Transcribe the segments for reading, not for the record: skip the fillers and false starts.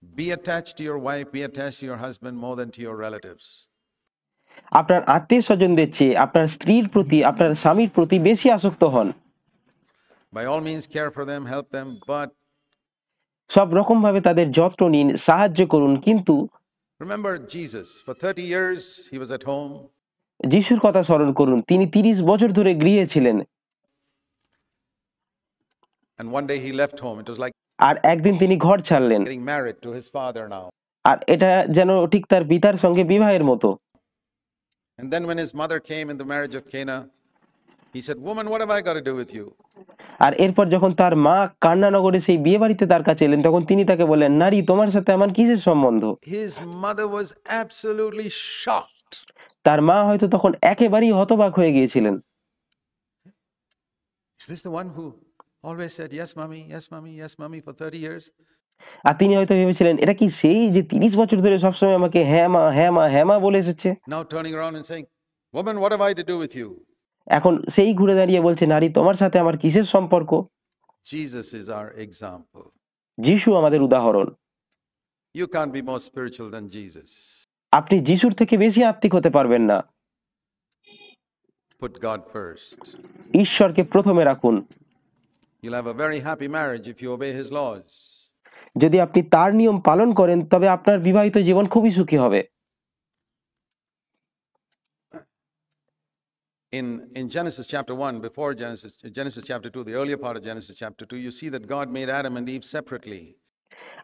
Be attached to your wife, be attached to your husband more than to your relatives. আপনার আত্মীয় স্বজনদের চেয়ে আপনার স্ত্রীর প্রতি, আপনার স্বামীর প্রতি বেশি আসক্ত হন। By all means, care for them, help them, but সব রকম ভাবে তাদের যত্ন নিন, সাহায্য করুন, কিন্তু remember Jesus. For 30 years, he was at home. যিশুর কথা স্মরণ করুন, তিনি 30 বছর ধরে গৃহে ছিলেন। And one day he left home. It was like আর একদিন তিনি ঘর ছাড়লেন। getting married to his father now. আর এটা যেন ঠিক তার পিতার সঙ্গে বিবাহের মতো। And then when his mother came in the marriage of Cana, he said, "Woman, what have I got to do with you?" আর এরপর যখন তার মা কান্নানগরে সেই বিয়ে বাড়িতে তার কাছে এলেন, তখন তিনি তাকে বললেন, নারী, তোমার সাথে আমার কিসের সম্বন্ধ? His mother was absolutely shocked. তার মা হয়তো তখন একেবারেই হতবাক হয়ে গিয়েছিলেন। Is this the one who always said, "Yes, mommy, yes, mommy, yes, mommy" for 30 years? আর তিনি হয়তো ভেবেছিলেন, এটা কি সেই যে 30 বছর ধরে সবসময় আমাকে হ্যাঁ মা, হ্যাঁ মা, হ্যাঁ মা বলে এসেছে? Now turning around and saying, "Woman, what have I to do with you?" এখন সেই ঘুরে দাঁড়িয়ে বলছে, নারী, তোমার সাথে আমার কিসের সম্পর্ক? Jesus is our example. যিশু আমাদের উদাহরণ। You can't be more spiritual than Jesus. আপনি যিশুর থেকে বেশি আত্মিক হতে পারবেন না। Put God first. ঈশ্বরকে প্রথমে রাখুন। You'll have a very happy marriage if you obey his laws. যদি আপনি তার নিয়ম পালন করেন, তবে আপনার বিবাহিত জীবন খুবই সুখী হবে। In Genesis chapter 1, before Genesis chapter 2, the earlier part of Genesis chapter 2, you see that God made Adam and Eve separately.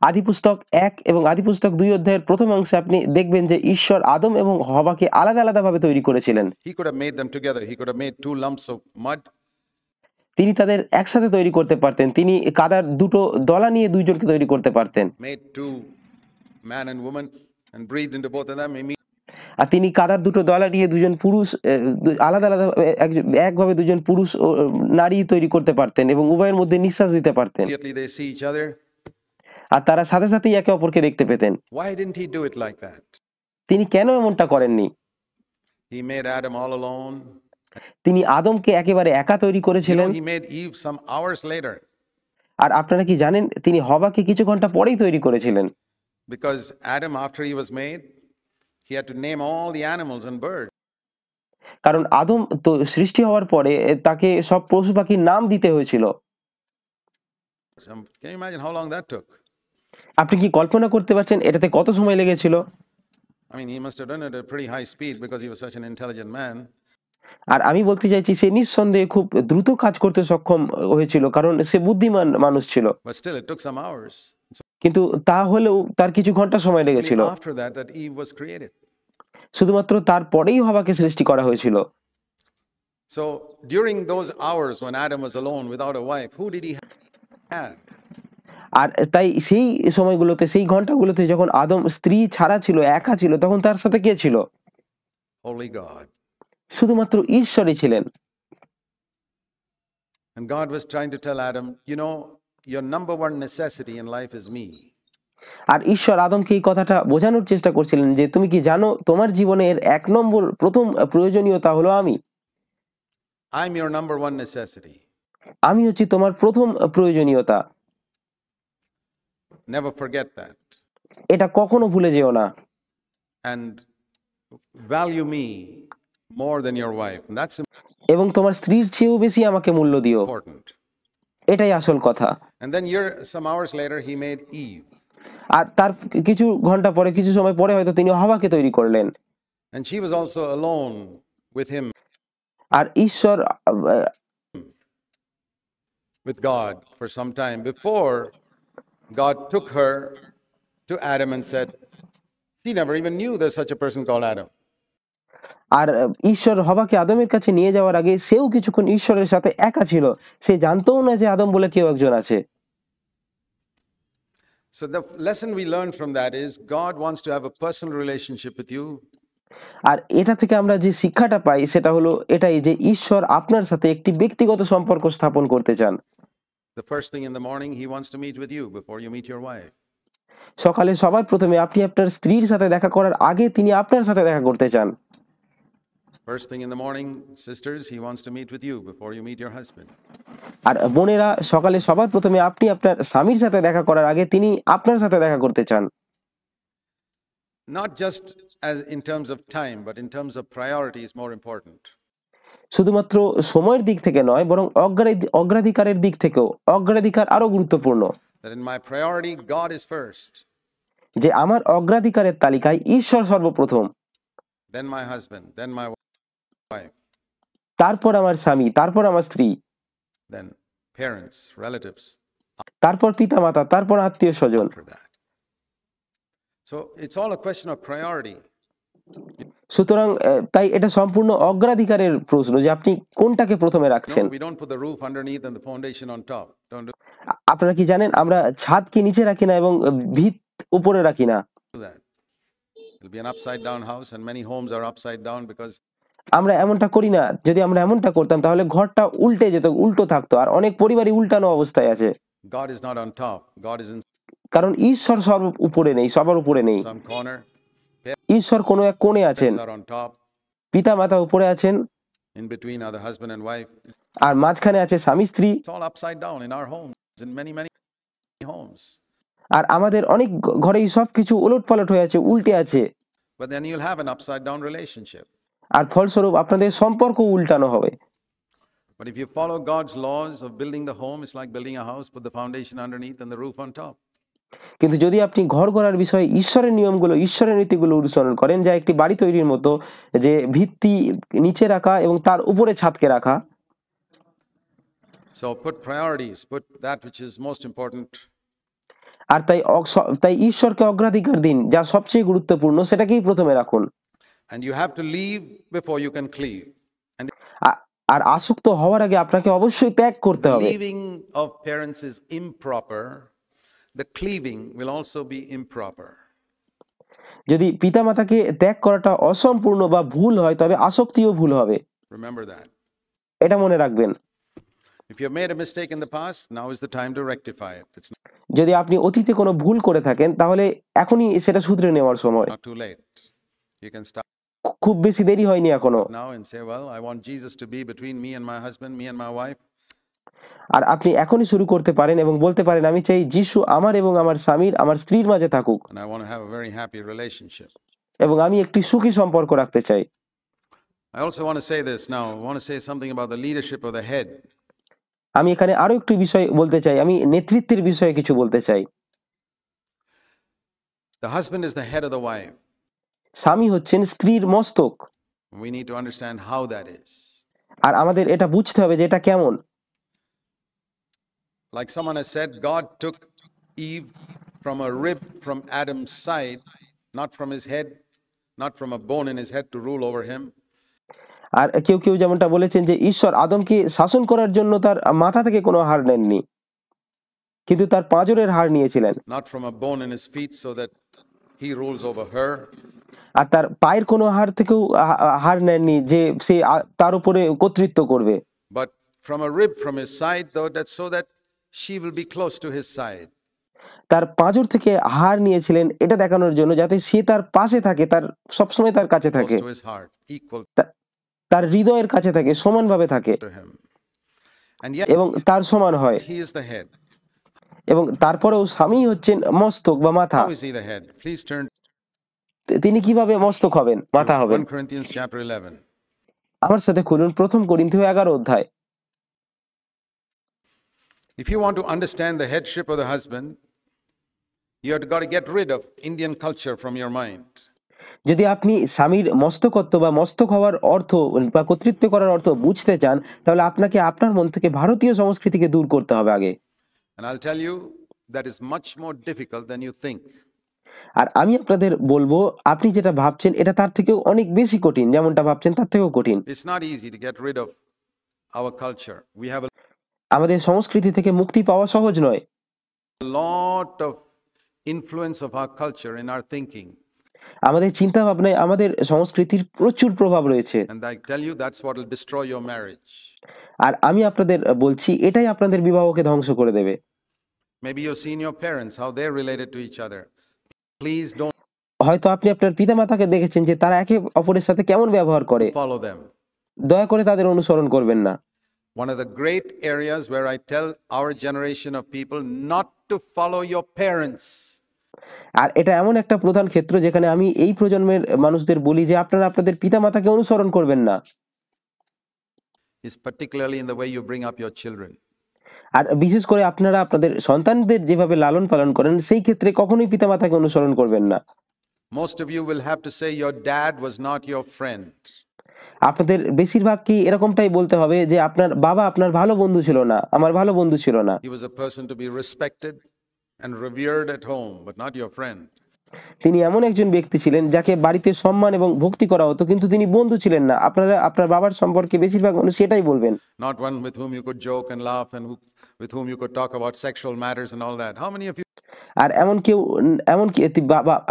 আদিপুস্তক 1 এবং আদিপুস্তক 2 অধ্যায়ের প্রথম অংশে আপনি দেখবেন যে ঈশ্বর আদম এবং হওয়াকে আলাদা আলাদাভাবে তৈরি করেছিলেন। He could have made them together. He could have made two lumps of mud. তিনি তাদের একসাথে তৈরি করতে পারতেন। তিনি কাদার দুটো দলা নিয়ে দুইজনকে তৈরি করতে পারতেন। Made two, man and woman, and breathed into both of them. আর তিনি কাদার দুটো দলা নিয়ে দুজন পুরুষ আলাদা আলাদা একভাবে দুজন পুরুষ ও নারী তৈরি করতে পারতেন এবং উভয়ের মধ্যে নিঃশ্বাস দিতে পারতেন। Immediately they see each other. আর তারা সাথে সাথেই একে অপরকে দেখতে পেতেন। Why didn't he do it like that? তিনি কেন এমনটা করেননি? He made Adam all alone. তিনি আদমকে একেবারে একা তৈরি করেছিলেন। He made Eve some hours later. আর আপনারা কি জানেন, তিনি হওয়াকে কিছু ঘন্টা পরেই তৈরি করেছিলেন। Because Adam, after he was made, he had to name all the animals and birds. কারণ আদম তো সৃষ্টি হওয়ার পরে তাকে সব পশু পাখির নাম দিতে হয়েছিল। Can you imagine how long that took? আপনি কি কল্পনা করতে পারছেন এটাতে কত সময় লেগেছিল? I mean, he must have done it at a pretty high speed because he was such an intelligent man. আর আমি বলতে চাইছি, সে নিঃসন্দেহে খুব দ্রুত কাজ করতে সক্ষম হয়েছিল, কারণ সে বুদ্ধিমান মানুষ ছিল। But still, it took some hours. কিন্তু তা হলেও তার কিছু ঘন্টা সময় লেগেছিল। After that Eve was created. শুধুমাত্র তারপরেই হওয়াকে সৃষ্টি করা হয়েছিল। So during those hours when Adam was alone without a wife, who did he have? আর তাই সেই সময়গুলোতে, সেই ঘন্টাগুলোতে যখন আদম স্ত্রী ছাড়া ছিল, একা ছিল, তখন তার সাথে কে ছিল? Only God. শুধুমাত্র ঈশ্বরই ছিলেন। And God was trying to tell Adam, you know, your number one necessity in life is me. আর ঈশ্বর আদমকে এই কথাটা বোঝানোর চেষ্টা করছিলেন যে, তুমি কি জানো, তোমার জীবনের এক নম্বর প্রথম প্রয়োজনীয়তা হলো আমি। I'm your number one necessity. আমি হচ্ছি তোমার প্রথম প্রয়োজনীয়তা। Never forget that. এটা কখনো ভুলে যেও না। And value me more than your wife. And that's এবং তোমার স্ত্রীর চেয়েও বেশি আমাকে মূল্য দিও। important. এটাই আসল কথা। And then some hours later he made Eve. আর তার কিছু ঘন্টা পরে, কিছু সময় পরে হয়তো তিনি হাওয়াকে তৈরি করলেন। And she was also alone with him. আর ঈশ্বর with God for some time before God took her to Adam and said, she never even knew there's such a person called Adam. আর ঈশ্বর হওয়াকে আদমের কাছে নিয়ে যাওয়ার আগে সেও কিছুক্ষণ ঈশ্বরের সাথে একা ছিল। সে জানতও না যে আদম বলে কেউ একজন আছে। So the lesson we learn from that is God wants to have a personal relationship with you. আর এটা থেকে আমরা যে শিক্ষাটা পাই সেটা হলো এটাই যে ঈশ্বর আপনার সাথে একটি ব্যক্তিগত সম্পর্ক স্থাপন করতে চান। The first thing in the morning he wants to meet with you before you meet your wife. সকালে সবার প্রথমে আপনি আপনার স্ত্রীর সাথে দেখা করার আগে তিনি আপনার সাথে দেখা করতে চান। First thing in the morning, sisters, he wants to meet with you before you meet your husband. আর বোনেরা, সকালে সবার প্রথমে আপনি আপনার স্বামীর সাথে দেখা করার আগে তিনি আপনার সাথে দেখা করতে চান। Not just as in terms of time, but in terms of priority is more important. শুধুমাত্র সময়ের দিক থেকে নয়, বরং অগ্রাধিকারের দিক থেকেও অগ্রাধিকার আরো গুরুত্বপূর্ণ। That in my priority, God is first, যে আমার অগ্রাধিকারের তালিকায় ঈশ্বর সর্বপ্রথম, then my husband, then my wife, তারপর আমার স্বামী, তারপর আমার স্ত্রী, then parents, relatives তারপর পিতামাতা, তারপর আত্মীয় স্বজন। after that. So it's all a question of priority. সুতরাং তাই এটা সম্পূর্ণ অগ্রাধিকারের প্রশ্ন যে আপনি কোনটাকে প্রথমে রাখছেন। No, we don't put the roof underneath and the foundation on top. Don't do আপনারা কি জানেন, আমরা ছাদকে নিচে রাখি না এবং ভিত উপরে রাখি না। that. It'll be an upside down house, and many homes are upside down because আমরা এমনটা করি না। যদি আমরা এমনটা করতাম তাহলে ঘরটা উল্টে যেত, উল্টো থাকতো, আর অনেক পরিবারই উল্টানো অবস্থায় আছে। God is not on top. God is in কারণ ঈশ্বর সর্ব উপরে নেই, সবার উপরে নেই। some corner. ঈশ্বর কোনো এক কোণে আছেন, Parents are on top. পিতামাতা উপরে আছেন, In between are the husband and wife. আর মাঝখানে আছে স্বামী স্ত্রী। It's all upside down in our homes, in many homes. আর আমাদের অনেক ঘরেই সবকিছু ওলটপালট হয়ে আছে, উল্টে আছে। But then you'll have an upside down relationship. আর ফলস্বরূপ আপনাদের সম্পর্ক উল্টানো হবে। But if you follow God's laws of building the home, it's like building a house, put the foundation underneath and the roof on top. কিন্তু যদি আপনি ঘর গড়ার বিষয়ে ঈশ্বরের নিয়মগুলো, ঈশ্বরের নীতিগুলো অনুসরণ করেন, যা একটি বাড়ি তৈরির মতো, যে ভিত্তি নিচে রাখা এবং তার উপরে ছাদকে রাখা। So put priorities, put that which is most important. আর তাই ঈশ্বরকে অগ্রাধিকার দিন, যা সবচেয়ে গুরুত্বপূর্ণ সেটাকেই প্রথমে রাখুন। And you have to leave before you can cleave. And আর আসক্ত হওয়ার আগে আপনাকে অবশ্যই ত্যাগ করতে the হবে। leaving of parents is improper. The cleaving will also be improper. যদি পিতামাতাকে ত্যাগ করাটা অসম্পূর্ণ বা ভুল হয়, তবে আসক্তিও ভুল হবে। Remember that. এটা মনে রাখবেন। If you have made a mistake in the past, now is the time to rectify it. It's যদি আপনি অতীতে কোনো ভুল করে থাকেন, তাহলে এখনই সেটা শুধরে নেওয়ার সময়। not too late. You can start খুব বেশি দেরি হয়নি এখনো। now and say, well, I want Jesus to be between me and my husband, me and my wife. আর আপনি এখনই শুরু করতে পারেন এবং বলতে পারেন, আমি চাই যিশু আমার এবং আমার স্বামীর, আমার স্ত্রীর মাঝে থাকুক, And I want to have a very happy relationship. এবং আমি একটি সুখী সম্পর্ক রাখতে চাই। I also want to say this now. I want to say something about the leadership of the head. আমি এখানে আরো একটি বিষয় বলতে চাই, আমি নেতৃত্বের বিষয়ে কিছু বলতে চাই। The husband is the head of the wife. স্বামী হচ্ছেন স্ত্রীর মস্তক। We need to understand how that is. আর আমাদের এটা বুঝতে হবে যে এটা কেমন। Like someone has said, God took Eve from a rib from Adam's side, not from his head, not from a bone in his head to rule over him. আর কেউ কেউ যেমনটা বলেছেন যে ঈশ্বর আদমকে শাসন করার জন্য তার মাথা থেকে কোনো হাড় নেননি, কিন্তু তার পাঁজরের হাড় নিয়েছিলেন। Not from a bone in his feet so that he rules over her. আর তার পায়ের কোনো হাড় থেকেও হাড় নেননি যে সে তার উপরে কর্তৃত্ব করবে। But from a rib from his side, though, that so that she will be close to his side. তার পাঁজর থেকে হাড় নিয়েছিলেন এটা দেখানোর জন্য, যাতে সে তার পাশে থাকে, তার সবসময় তার কাছে থাকে, Close to his heart, equal তার হৃদয়ের কাছে থাকে, সমানভাবে থাকে to him. And yet, এবং তার সমান হয়। he is the head. এবং তারপরেও স্বামী হচ্ছেন মস্তক বা মাথা। How is he the head? Please turn তিনি কিভাবে মস্তক হবেন, মাথা to হবেন? 1 Corinthians chapter 11. আমার সাথে খুলুন প্রথম করিন্থীয় 11 অধ্যায়। If you want to understand the headship of the husband, you have got to get rid of Indian culture from your mind. যদি আপনি স্বামীর মস্তকত্ব বা মস্তক হওয়ার অর্থ বা কর্তৃত্ব করার অর্থ বুঝতে চান, তাহলে আপনাকে আপনার মন থেকে ভারতীয় সংস্কৃতিকে দূর করতে হবে আগে। And I'll tell you, that is much more difficult than you think. আর আমি আপনাদের বলবো, আপনি যেটা ভাবছেন এটা তার থেকেও অনেক বেশি কঠিন, যেমনটা ভাবছেন তার থেকেও কঠিন। It's not easy to get rid of our culture. We have a আমাদের সংস্কৃতি থেকে মুক্তি পাওয়া সহজ নয়। lot of influence of our culture in our thinking. আমাদের চিন্তা ভাবনায় আমাদের সংস্কৃতির প্রচুর প্রভাব রয়েছে। And I tell you, that's what will destroy your marriage. আর আমি আপনাদের বলছি, এটাই আপনাদের বিবাহকে ধ্বংস করে দেবে। Maybe you've seen your parents, how they're related to each other. Please don't হয়তো আপনি আপনার পিতামাতাকে দেখেছেন যে তারা একে অপরের সাথে কেমন ব্যবহার করে। Follow them. দয়া করে তাদের অনুসরণ করবেন না। One of the great areas where I tell our generation of people not to follow your parents. আর এটা এমন একটা প্রধান ক্ষেত্র যেখানে আমি এই প্রজন্মের মানুষদের বলি যে আপনারা আপনাদের পিতামাতাকে অনুসরণ করবেন না। Is particularly in the way you bring up your children. আর বিশেষ করে আপনারা আপনাদের সন্তানদের যেভাবে লালন পালন করেন সেই ক্ষেত্রে কখনোই পিতামাতাকে অনুসরণ করবেন না। Most of you will have to say your dad was not your friend. আপনাদের বেশিরভাগকেই এরকমটাই বলতে হবে যে আপনার বাবা আপনার ভালো বন্ধু ছিল না, আমার ভালো বন্ধু ছিল না। He was a person to be respected and revered at home, but not your friend. তিনি এমন একজন ব্যক্তি ছিলেন যাকে বাড়িতে সম্মান এবং ভক্তি করা হতো, কিন্তু তিনি বন্ধু ছিলেন না। আপনারা আপনার বাবার সম্পর্কে বেশিরভাগ মানুষ এটাই বলবেন। Not one with whom you could joke and laugh and with whom you could talk about sexual matters and all that. How many of you আর এমনকি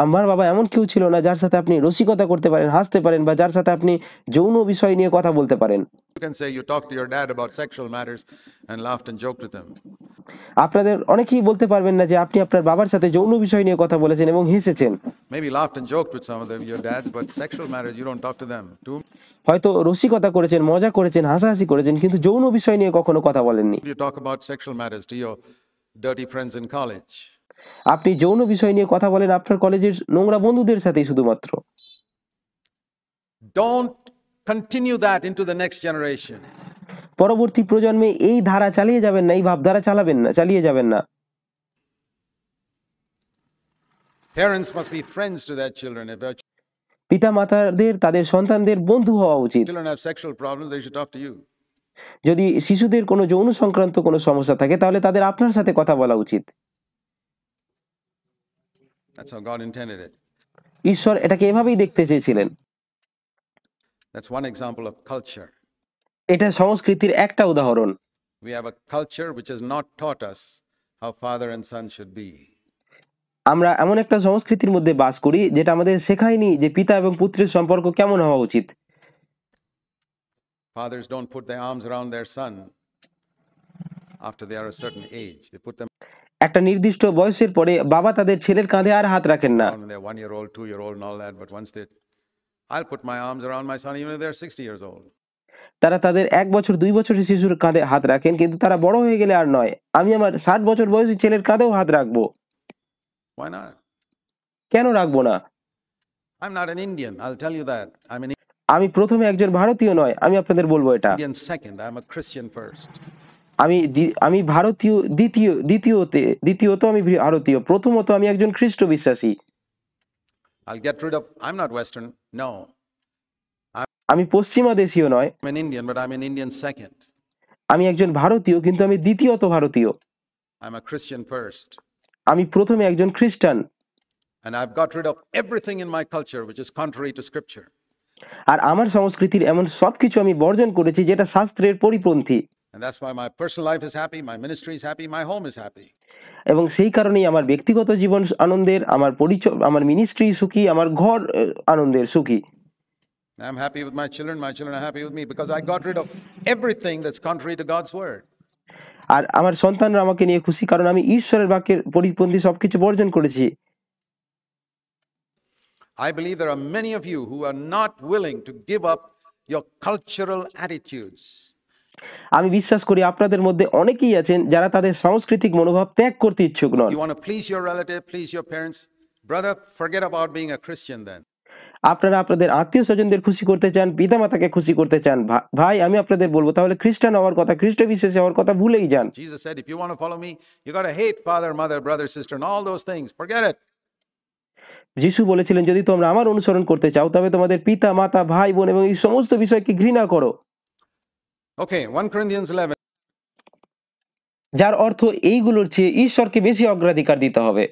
আমার বাবা এমন কেউ ছিল না যার সাথে আপনি রসিকতা করতে পারেন, হাসতে পারেন, বা যার সাথে আপনি যৌন বিষয় নিয়ে কথা বলতে পারেন। can say you talked to your dad about sexual matters and laughed and joked with him? আপনাদের অনেকেই বলতে পারবেন না যে আপনি আপনার বাবার সাথে যৌন বিষয় নিয়ে কথা বলেছেন এবং হেসেছেন। Maybe laughed and joked with some of your dads, but sexual matters you don't talk to them. হয়তো রসিকতা করেছেন, মজা করেছেন, হাসাহাসি করেছেন, কিন্তু যৌন বিষয় নিয়ে কখনো কথা বলেননি। You talk about sexual matters to your dirty friends in college. আপনি যৌন বিষয় নিয়ে কথা বলেন আপনার কলেজের নোংরা বন্ধুদের সাথেই শুধুমাত্র। Don't continue that into the next generation. পরবর্তী প্রজন্মে এই ধারা চালিয়ে যাবেন না, এই ভাবধারা চালিয়ে যাবেন না। Parents must be friends to their children. If your পিতামাতাদের তাদের সন্তানদের বন্ধু হওয়া উচিত। children have sexual problems, they should talk to you. যদি শিশুদের কোনো যৌন সংক্রান্ত কোনো সমস্যা থাকে তাহলে তাদের আপনার সাথে কথা বলা উচিত। That's how God intended it. ঈশ্বর এটাকে এভাবেই দেখতে চেয়েছিলেন। That's one example of culture. এটা সংস্কৃতির একটা উদাহরণ। We have a culture which has not taught us how father and son should be. আমরা এমন একটা সংস্কৃতির মধ্যে বাস করি যেটা আমাদের শেখায়নি যে পিতা এবং পুত্রের সম্পর্ক কেমন হওয়া উচিত। Fathers don't put their arms around their son after they are a certain age. They put them একটা নির্দিষ্ট বয়সের পরে বাবা তাদের ছেলের কাঁধে আর হাত রাখেন না। around when they're 1 year old, 2 year old, and all that. But once I'll put my arms around my son even if they're 60 years old. তারা তাদের 1 বছর 2 বছরের শিশুর কাঁধে হাত রাখেন, কিন্তু তারা বড় হয়ে গেলে আর নয়। আমি আমার 60 বছর বয়সী ছেলের কাঁধেও হাত রাখবো। Why not? কেন রাখবো না? I'm not an Indian. I'll tell you that. I'm an আমি প্রথমে একজন ভারতীয় নয়, আমি আপনাদের বলবো এটা। Indian second. I'm a Christian first. আমি ভারতীয় দ্বিতীয়ত আমি ভারতীয়, প্রথমত আমি একজন খ্রিস্ট বিশ্বাসী। I'm not Western. No. আমি পশ্চিমা দেশীয় নয়। I'm an Indian, but I'm an Indian second. আমি একজন ভারতীয়, কিন্তু আমি দ্বিতীয়ত ভারতীয়। I'm a Christian first. আমি প্রথমে একজন খ্রিস্টান। And I've got rid of everything in my culture which is contrary to scripture. আর আমার সংস্কৃতির এমন সবকিছু আমি বর্জন করেছি যেটা শাস্ত্রের পরিপন্থী। And that's why my personal life is happy, my ministry is happy, my home is happy. এবং সেই কারণেই আমার ব্যক্তিগত জীবন আনন্দের, আমার মিনিস্ট্রি সুখী, আমার ঘর আনন্দের সুখী। I'm happy with my children are happy with me because I got rid of everything that's contrary to God's word. আর আমার সন্তানরা আমাকে নিয়ে খুশি কারণ আমি ঈশ্বরের বাক্যের পরিপন্থী সবকিছু বর্জন করেছি। I believe there are many of you who are not willing to give up your cultural attitudes. আমি বিশ্বাস করি আপনাদের মধ্যে অনেকেই আছেন যারা তাদের সাংস্কৃতিক মনোভাব ত্যাগ করতে ইচ্ছুক নন। You want to please your relative, please your parents. Brother, forget about being a Christian then. আপনারা আপনাদের আত্মীয় স্বজনদের খুশি করতে চান, পিতামাতাকে খুশি করতে চান, ভাই আমি আপনাদের বলবো তাহলে খ্রিস্টান হওয়ার কথা, খ্রিস্ট বিশ্বাসী হওয়ার কথা ভুলেই যান। Jesus said, if you want to follow me, you got to hate father, mother, brother, sister, and all those things. Forget it. যিশু বলেছিলেন যদি তোমরা আমার অনুসরণ করতে চাও তবে তোমাদের পিতা, মাতা, ভাই, বোন এবং এই সমস্ত বিষয়কে ঘৃণা করো। Okay, 1 Corinthians 11. যার অর্থ এইগুলোর চেয়ে ঈশ্বরকে বেশি অগ্রাধিকার দিতে হবে।